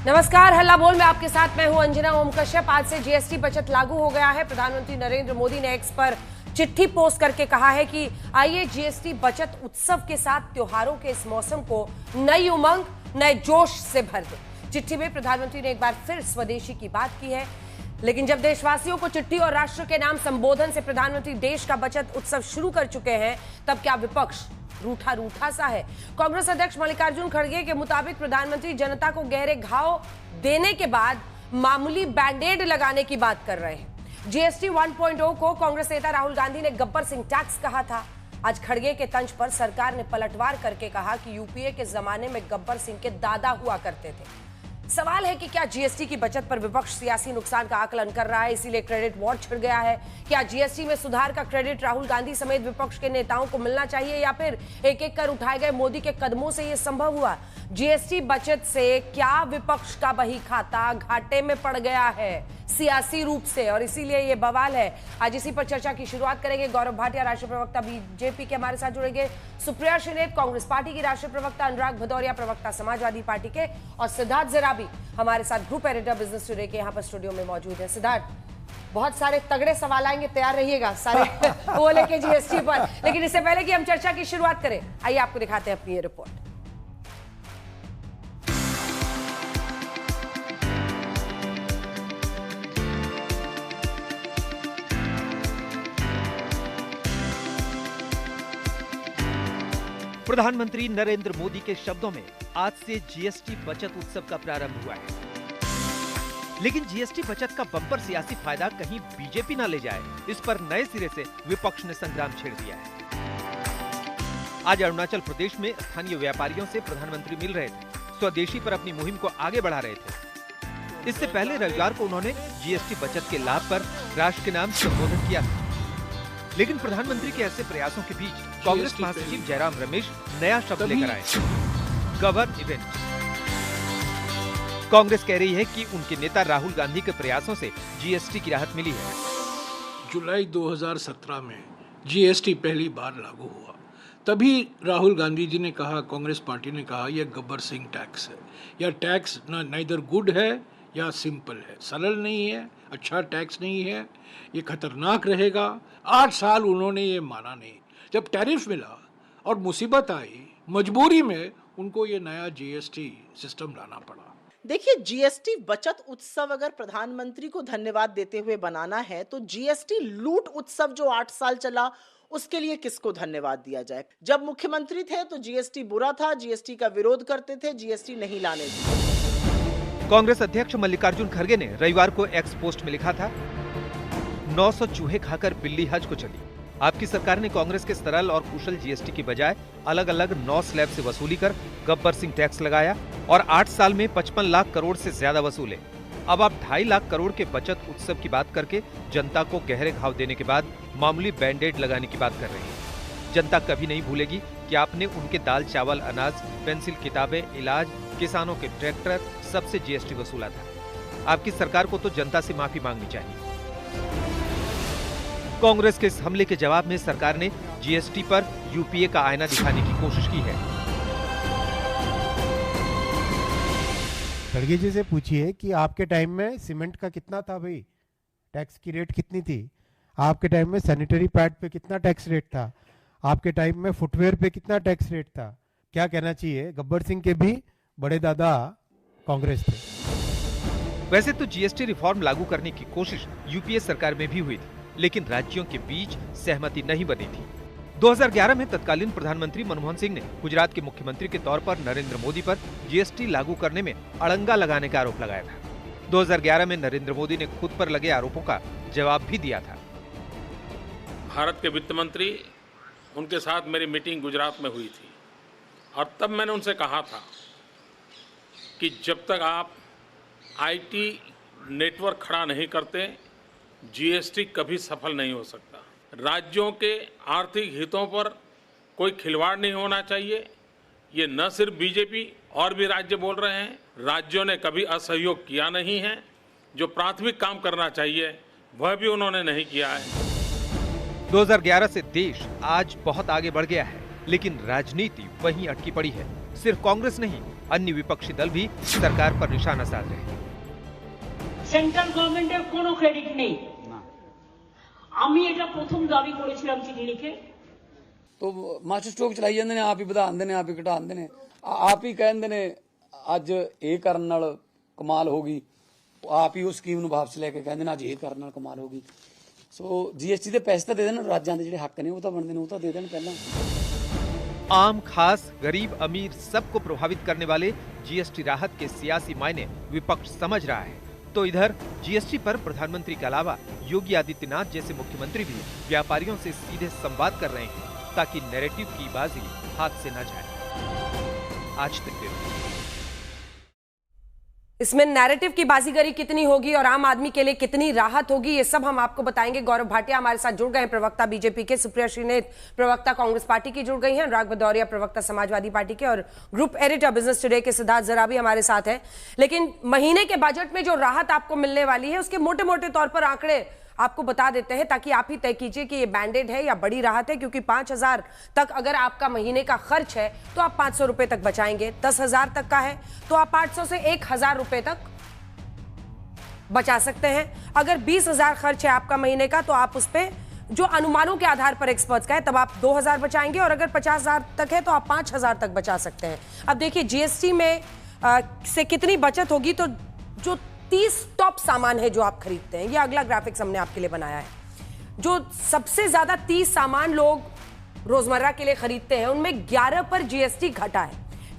नमस्कार, हल्ला बोल में आपके साथ मैं हूं अंजना ओम कश्यप। आज से जीएसटी बचत लागू हो गया है। प्रधानमंत्री नरेंद्र मोदी ने एक्स पर चिट्ठी पोस्ट करके कहा है कि आइए जीएसटी बचत उत्सव के साथ त्योहारों के इस मौसम को नई उमंग, नए जोश से भर दे। चिट्ठी में प्रधानमंत्री ने एक बार फिर स्वदेशी की बात की है, लेकिन जब देशवासियों को चिट्ठी और राष्ट्र के नाम संबोधन से प्रधानमंत्री देश का बचत उत्सव शुरू कर चुके हैं, तब क्या विपक्ष रूठा सा है? कांग्रेस अध्यक्ष मल्लिकार्जुन खड़गे के मुताबिक प्रधानमंत्री जनता को गहरे घाव देने के बाद मामूली बैंडेड लगाने की बात कर रहे हैं। जीएसटी 1.0 को कांग्रेस नेता राहुल गांधी ने गब्बर सिंह टैक्स कहा था। आज खड़गे के तंज पर सरकार ने पलटवार करके कहा कि यूपीए के जमाने में गब्बर सिंह के दादा हुआ करते थे। सवाल है कि क्या जीएसटी की बचत पर विपक्ष सियासी नुकसान का आकलन कर रहा है, इसीलिए क्रेडिट वॉर छिड़ गया है? क्या जीएसटी में सुधार का क्रेडिट राहुल गांधी समेत विपक्ष के नेताओं को मिलना चाहिए, या फिर एक एक कर उठाए गए मोदी के कदमों से यह संभव हुआ? जीएसटी बचत से क्या विपक्ष का बही खाता घाटे में पड़ गया है सियासी रूप से, और इसीलिए यह बवाल है? आज इसी पर चर्चा की शुरुआत करेंगे। गौरव भाटिया, राष्ट्रीय प्रवक्ता बीजेपी के, हमारे साथ जुड़ेंगे। सुप्रिया श्रीनेत, कांग्रेस पार्टी की राष्ट्रीय प्रवक्ता, अनुराग भदौरिया, प्रवक्ता समाजवादी पार्टी के, और सिद्धार्थ जराबी हमारे साथ ग्रुप एडिटर बिजनेस टुडे के यहाँ पर स्टूडियो में मौजूद है। सिद्धार्थ, बहुत सारे तगड़े सवाल आएंगे, तैयार रहिएगा सारे वो लेके जीएसटी पर। लेकिन इससे पहले कि हम चर्चा की शुरुआत करें, आइए आपको दिखाते हैं अपनी ये रिपोर्ट। प्रधानमंत्री नरेंद्र मोदी के शब्दों में आज से जीएसटी बचत उत्सव का प्रारंभ हुआ है। लेकिन जीएसटी बचत का बम्पर सियासी फायदा कहीं बीजेपी ना ले जाए, इस पर नए सिरे से विपक्ष ने संग्राम छेड़ दिया है। आज अरुणाचल प्रदेश में स्थानीय व्यापारियों से प्रधानमंत्री मिल रहे थे, स्वदेशी पर अपनी मुहिम को आगे बढ़ा रहे थे। इससे पहले रविवार को उन्होंने जीएसटी बचत के लाभ पर राष्ट्र के नाम संबोधन किया था। लेकिन प्रधानमंत्री के ऐसे प्रयासों के बीच कांग्रेस महासचिव जयराम रमेश नया शब्द लेकर आए, गवर्न इवेंट। कांग्रेस कह रही है कि उनके नेता राहुल गांधी के प्रयासों से जीएसटी की राहत मिली है। जुलाई 2017 में जीएसटी पहली बार लागू हुआ, तभी राहुल गांधी जी ने कहा, कांग्रेस पार्टी ने कहा, यह गब्बर सिंह टैक्स है। यह टैक्स नाइदर गुड है या सिंपल है, सरल नहीं है, अच्छा टैक्स नहीं है, ये खतरनाक रहेगा। 8 साल उन्होंने ये माना नहीं। जब टैरिफ मिला और मुसीबत आई, मजबूरी में उनको ये नया जीएसटी सिस्टम लाना पड़ा। देखिए, जीएसटी बचत उत्सव अगर प्रधानमंत्री को धन्यवाद देते हुए बनाना है, तो जीएसटी लूट उत्सव जो 8 साल चला, उसके लिए किसको धन्यवाद दिया जाए? जब मुख्यमंत्री थे तो जीएसटी बुरा था, जीएसटी का विरोध करते थे, जीएसटी नहीं लाने दिए। कांग्रेस अध्यक्ष मल्लिकार्जुन खड़गे ने रविवार को एक्स पोस्ट में लिखा था, 900 चूहे खाकर बिल्ली हज को चली। आपकी सरकार ने कांग्रेस के सरल और कुशल जीएसटी की बजाय अलग अलग 9 स्लैब से वसूली कर गब्बर सिंह टैक्स लगाया और 8 साल में 55 लाख करोड़ से ज्यादा वसूले। अब आप 2.5 लाख करोड़ के बचत उत्सव की बात करके जनता को गहरे घाव देने के बाद मामूली बैंडेड लगाने की बात कर रहे हैं। जनता कभी नहीं भूलेगी कि आपने उनके दाल, चावल, अनाज, पेंसिल, किताबें, इलाज, किसानों के ट्रैक्टर, सबसे जीएसटी वसूला था। आपकी सरकार को तो जनता से माफी मांगनी चाहिए। कांग्रेस के इस हमले के जवाब में सरकार ने जीएसटी पर यूपीए का आईना दिखाने की कोशिश की है। खड़गे जी से पूछिए कि आपके टाइम में सीमेंट का कितना था भाई, टैक्स की रेट कितनी थी? आपके टाइम में सैनिटरी पैड पे कितना टैक्स रेट था? आपके टाइम में फुटवेयर पे कितना टैक्स रेट था? क्या कहना चाहिए, गब्बर सिंह के भी बड़े दादा कांग्रेस थे। वैसे तो जीएसटी रिफॉर्म लागू करने की कोशिश यूपीए सरकार में भी हुई थी, लेकिन राज्यों के बीच सहमति नहीं बनी थी। 2011 में तत्कालीन प्रधानमंत्री मनमोहन सिंह ने गुजरात के मुख्यमंत्री के तौर पर नरेंद्र मोदी पर जीएसटी लागू करने में अड़ंगा लगाने का आरोप लगाया था। 2011 में नरेंद्र मोदी ने खुद पर लगे आरोपों का जवाब भी दिया था। भारत के वित्त मंत्री, उनके साथ मेरी मीटिंग गुजरात में हुई थी, और तब मैंने उनसे कहा था कि जब तक आप आईटी नेटवर्क खड़ा नहीं करते, जीएसटी कभी सफल नहीं हो सकता। राज्यों के आर्थिक हितों पर कोई खिलवाड़ नहीं होना चाहिए। ये न सिर्फ बीजेपी और भी राज्य बोल रहे हैं, राज्यों ने कभी असहयोग किया नहीं है। जो प्राथमिक काम करना चाहिए वह भी उन्होंने नहीं किया है। 2011 से देश आज बहुत आगे बढ़ गया है, लेकिन राजनीति वहीं अटकी पड़ी है। सिर्फ कांग्रेस नहीं, अन्य विपक्षी दल भी सरकार पर निशाना साध रहे हैं। সেন্ট্রাল গভর্নমেন্টের কোনো ক্রেডিট নেই। আমি এটা প্রথম দাবি করেছিলাম চিঠি লিখে। तो मास्टर स्ट्रोक चलाई ਜਾਂਦੇ ਨੇ, ਆਪ ਹੀ ਵਧਾਉਂਦੇ ਨੇ, ਆਪ ਹੀ ਘਟਾਉਂਦੇ ਨੇ, ਆਪ ਹੀ ਕਹਿੰਦੇ ਨੇ ਅੱਜ ਇਹ ਕਰਨ ਨਾਲ ਕਮਾਲ ਹੋ ਗਈ, ਆਪ ਹੀ ਉਹ ਸਕੀਮ ਨੂੰ ਵਾਪਸ ਲੈ ਕੇ ਕਹਿੰਦੇ ਨੇ ਅੱਜ ਇਹ ਕਰਨ ਨਾਲ ਕਮਾਲ ਹੋ ਗਈ। ਸੋ ਜੀਐਸਟੀ ਦੇ ਪੈਸੇ ਤਾਂ ਦੇ ਦੇਣ, ਰਾਜਾਂ ਦੇ ਜਿਹੜੇ ਹੱਕ ਨੇ ਉਹ ਤਾਂ ਬਣਦੇ ਨੇ, ਉਹ ਤਾਂ ਦੇ ਦੇਣ ਪਹਿਲਾਂ। आम खास गरीब अमीर सबको प्रभावित करने वाले जीएसटी राहत के सियासी मायने विपक्ष समझ रहा है, तो इधर जीएसटी पर प्रधानमंत्री के अलावा योगी आदित्यनाथ जैसे मुख्यमंत्री भी व्यापारियों से सीधे संवाद कर रहे हैं ताकि नैरेटिव की बाजी हाथ से न जाए। आज तक इसमें नैरेटिव की बाजीगरी कितनी होगी और आम आदमी के लिए कितनी राहत होगी, ये सब हम आपको बताएंगे। गौरव भाटिया हमारे साथ जुड़ गए हैं, प्रवक्ता बीजेपी के, सुप्रिया श्रीनेत प्रवक्ता कांग्रेस पार्टी की जुड़ गई हैं, अनुराग भदौरिया प्रवक्ता समाजवादी पार्टी के, और ग्रुप एडिटर बिजनेस टुडे के सिद्धार्थ जरा भी हमारे साथ है। लेकिन महीने के बजट में जो राहत आपको मिलने वाली है उसके मोटे मोटे तौर पर आंकड़े आपको बता देते हैं ताकि आप ही तय कीजिए कि ये बैंडेड है या बड़ी राहत है। क्योंकि 5,000 तक अगर आपका महीने का खर्च है तो आप 500 रुपए तक बचाएंगे, 10,000 तक का है तो आप 800 से 1,000 रुपए तक बचा सकते हैं। अगर 20,000 खर्च है आपका महीने का तो आप उस पर जो अनुमानों के आधार पर एक्सपर्ट्स का है तब आप 2,000 बचाएंगे, और अगर 50,000 तक है तो आप 5,000 तक बचा सकते हैं। अब देखिए जीएसटी में से कितनी बचत होगी, तो जो 30 टॉप सामान है जो आप खरीदते हैं, ये अगला ग्राफिक्स हमने आपके लिए बनाया है। जो सबसे ज्यादा 30 सामान लोग रोजमर्रा के लिए खरीदते हैं उनमें 11 पर जीएसटी घटा है।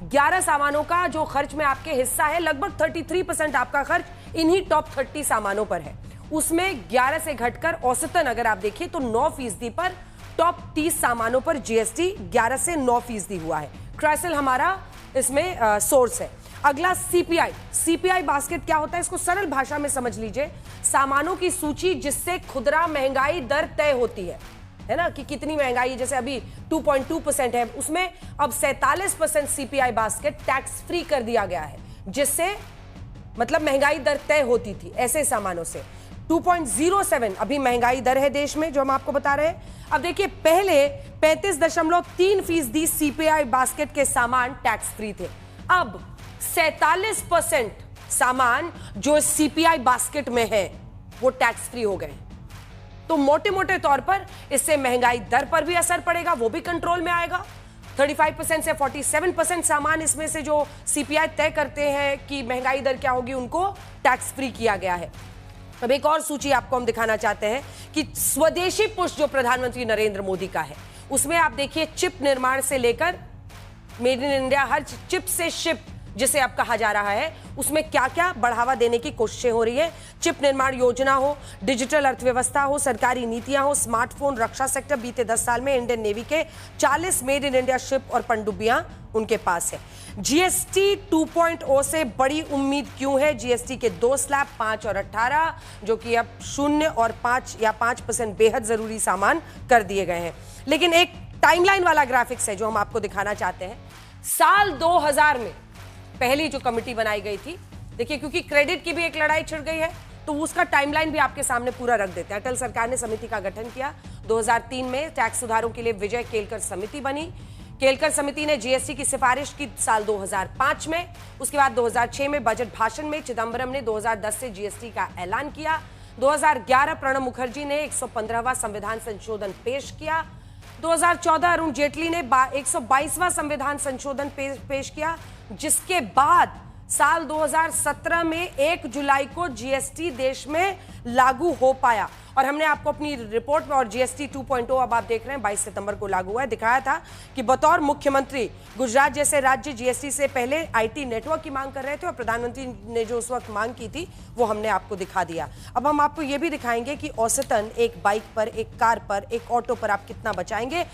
11 सामानों का जो खर्च में आपके हिस्सा है, लगभग 33% आपका खर्च इन्हीं टॉप 30 सामानों पर है। उसमें 11 से घटकर औसतन अगर आप देखिए तो 9% पर टॉप 30 सामानों पर जीएसटी 11 से 9% हुआ है। क्राइसिल हमारा इसमें सोर्स है। अगला सीपीआई बास्केट क्या होता है, इसको सरल भाषा में समझ लीजिए, सामानों की सूची जिससे खुदरा महंगाई दर तय होती है ना, कि कितनी महंगाई, जैसे अभी 2.2% है, उसमें अब 47% सीपीआई बास्केट टैक्स फ्री कर दिया गया है, जिससे मतलब महंगाई दर तय होती थी ऐसे सामानों से। 2.07 अभी महंगाई दर है देश में जो हम आपको बता रहे हैं। अब देखिए पहले 35.3% सीपीआई बास्केट के सामान टैक्स फ्री थे, अब 47% सामान जो सीपीआई बास्केट में है वो टैक्स फ्री हो गए। तो मोटे मोटे तौर पर इससे महंगाई दर पर भी असर पड़ेगा, वो भी कंट्रोल में आएगा। 35% से 47% सामान इसमें से जो सीपीआई तय करते हैं कि महंगाई दर क्या होगी, उनको टैक्स फ्री किया गया है। अब एक और सूची आपको हम दिखाना चाहते हैं कि स्वदेशी पुश जो प्रधानमंत्री नरेंद्र मोदी का है, उसमें आप देखिए चिप निर्माण से लेकर made in India, her chip से शिप जिसे अब कहा जा रहा है, उसमें क्या क्या बढ़ावा देने की कोशिशें हो रही है। चिप निर्माण योजना हो, डिजिटल अर्थव्यवस्था हो, सरकारी नीतियां हो, स्मार्टफोन, रक्षा सेक्टर। बीते 10 साल में इंडियन नेवी के 40 मेड इन इंडिया शिप और पनडुब्बियां उनके पास है। जीएसटी 2.0 से बड़ी उम्मीद क्यों है? जीएसटी के 2 स्लैब 5 और 18 जो कि अब 0 और 5 या 5% बेहद जरूरी सामान कर दिए गए हैं। लेकिन एक टाइमलाइन वाला ग्राफिक्स है जो हम आपको दिखाना चाहते हैं। साल 2000 में पहली जो कमेटी बनाई गई थी, देखिए क्योंकि क्रेडिट की भी एक लड़ाई छिड़ गई है तो उसका टाइमलाइन भी आपके सामने पूरा रख देते हैं। अटल सरकार ने समिति का गठन किया। 2003 में टैक्स सुधारों के लिए विजय केलकर समिति बनी। केलकर समिति ने जीएसटी की सिफारिश की साल 2005 में। उसके बाद 2006 में बजट भाषण में चिदंबरम ने 2010 से जीएसटी का ऐलान किया। 2011 प्रणब मुखर्जी ने 115वां संविधान संशोधन पेश किया। 2014 अरुण जेटली ने 122वां संविधान संशोधन पेश किया, जिसके बाद साल 2017 में 1 जुलाई को जीएसटी देश में लागू हो पाया। और हमने आपको अपनी रिपोर्ट में, और जीएसटी 2.0 अब आप देख रहे हैं 22 सितंबर को लागू हुआ है, दिखाया था कि बतौर मुख्यमंत्री गुजरात जैसे राज्य जीएसटी से पहले आईटी नेटवर्क की मांग कर रहे थे और प्रधानमंत्री ने जो उस वक्त मांग की थी वो हमने आपको दिखा दिया। अब हम आपको ये भी दिखाएंगे कि औसतन एक बाइक पर, एक कार पर, एक ऑटो पर आप कितना बचाएंगे।